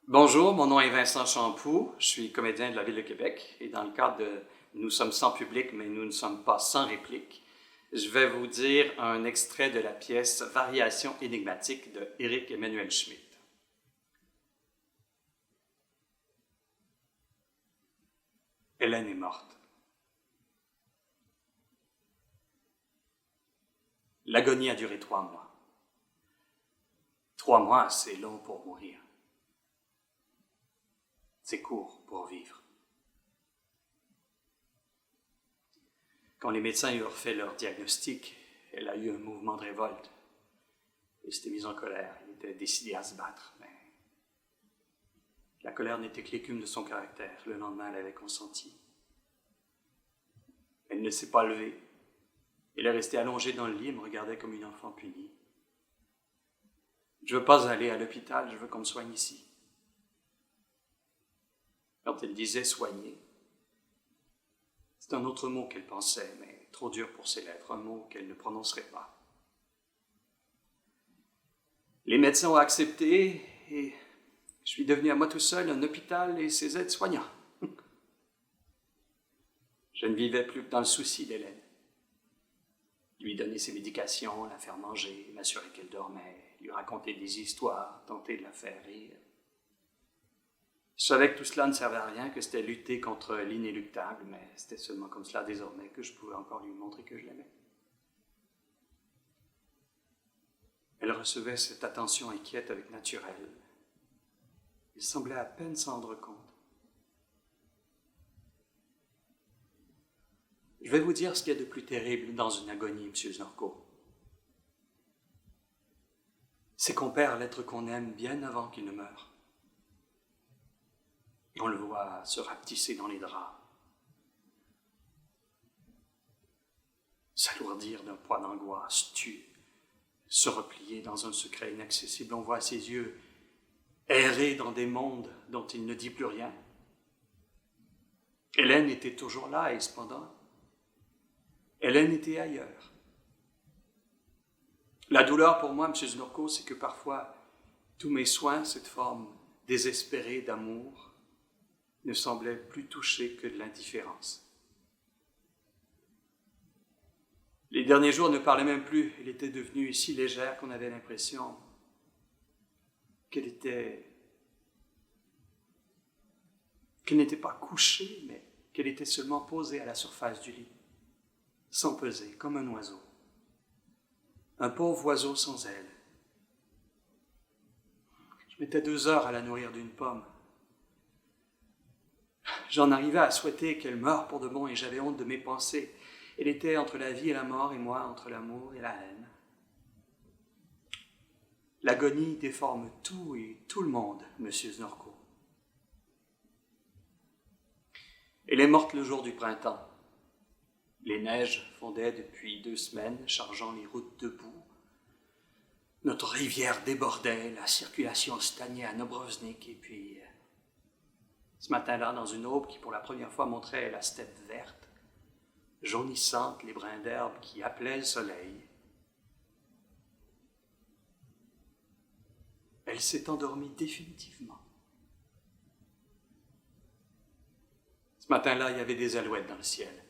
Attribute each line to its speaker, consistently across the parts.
Speaker 1: Bonjour, mon nom est Vincent Champoux, je suis comédien de la Ville de Québec et dans le cadre de Nous sommes sans public mais nous ne sommes pas sans réplique, je vais vous dire un extrait de la pièce Variation énigmatique de Éric Emmanuel Schmitt. Hélène est morte. L'agonie a duré 3 mois. 3 mois, c'est long pour mourir. C'est court pour vivre. Quand les médecins eurent fait leur diagnostic, elle a eu un mouvement de révolte. Elle s'était mise en colère. Elle était décidée à se battre, mais la colère n'était que l'écume de son caractère. Le lendemain, elle avait consenti. Elle ne s'est pas levée. Elle est restée allongée dans le lit et me regardait comme une enfant punie. Je ne veux pas aller à l'hôpital, je veux qu'on me soigne ici. Quand elle disait soigner, c'est un autre mot qu'elle pensait, mais trop dur pour ses lèvres, un mot qu'elle ne prononcerait pas. Les médecins ont accepté et je suis devenu à moi tout seul un hôpital et ses aides-soignants. Je ne vivais plus que dans le souci d'Hélène. Lui donner ses médications, la faire manger, m'assurer qu'elle dormait, lui raconter des histoires, tenter de la faire rire. Je savais que tout cela ne servait à rien, que c'était lutter contre l'inéluctable, mais c'était seulement comme cela désormais que je pouvais encore lui montrer que je l'aimais. Elle recevait cette attention inquiète avec naturel. Il semblait à peine s'en rendre compte. Je vais vous dire ce qu'il y a de plus terrible dans une agonie, M. Znorko. C'est qu'on perd l'être qu'on aime bien avant qu'il ne meure. Et on le voit se rapetisser dans les draps, s'alourdir d'un poids d'angoisse, se replier dans un secret inaccessible. On voit ses yeux errer dans des mondes dont il ne dit plus rien. Hélène était toujours là et cependant, Hélène était ailleurs. La douleur pour moi, M. Znorko, c'est que parfois, tous mes soins, cette forme désespérée d'amour, ne semblaient plus toucher que de l'indifférence. Les derniers jours ne parlaient même plus. Elle était devenue si légère qu'on avait l'impression qu'elle n'était pas couchée, mais qu'elle était seulement posée à la surface du lit, sans peser, comme un oiseau. Un pauvre oiseau sans aile. Je mettais 2 heures à la nourrir d'une pomme. J'en arrivais à souhaiter qu'elle meure pour de bon et j'avais honte de mes pensées. Elle était entre la vie et la mort et moi entre l'amour et la haine. L'agonie déforme tout et tout le monde, M. Znorko. Elle est morte le jour du printemps. Les neiges fondaient depuis 2 semaines, chargeant les routes de boue. Notre rivière débordait, la circulation stagnait à Nobrovnik et puis, ce matin-là, dans une aube qui pour la première fois montrait la steppe verte, jaunissante, les brins d'herbe qui appelaient le soleil, elle s'est endormie définitivement. Ce matin-là, il y avait des alouettes dans le ciel.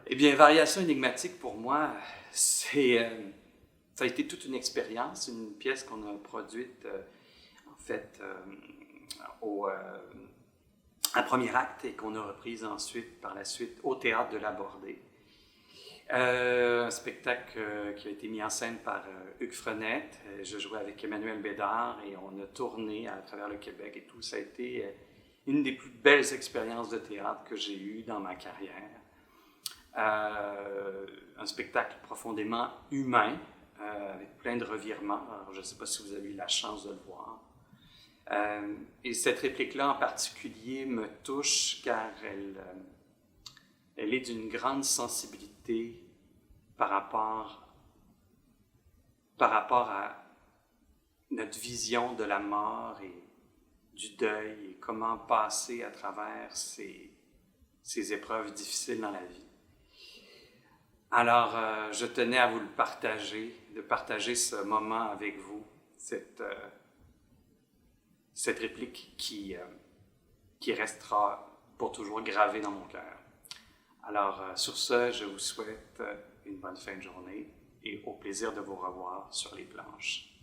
Speaker 1: Eh bien, Variation énigmatique, pour moi, ça a été toute une expérience, une pièce qu'on a produite, un premier acte et qu'on a reprise ensuite, par la suite, au Théâtre de la Bordée. Un spectacle qui a été mis en scène par Hugues Frenette. Je jouais avec Emmanuel Bédard et on a tourné à travers le Québec et tout. Ça a été une des plus belles expériences de théâtre que j'ai eues dans ma carrière. Un spectacle profondément humain, avec plein de revirements. Alors, je ne sais pas si vous avez eu la chance de le voir. Et cette réplique-là en particulier me touche car elle est d'une grande sensibilité par rapport à notre vision de la mort et du deuil et comment passer à travers ces épreuves difficiles dans la vie. Alors, je tenais à vous le partager, de partager ce moment avec vous, cette réplique qui restera pour toujours gravée dans mon cœur. Alors, sur ce, je vous souhaite une bonne fin de journée et au plaisir de vous revoir sur les planches.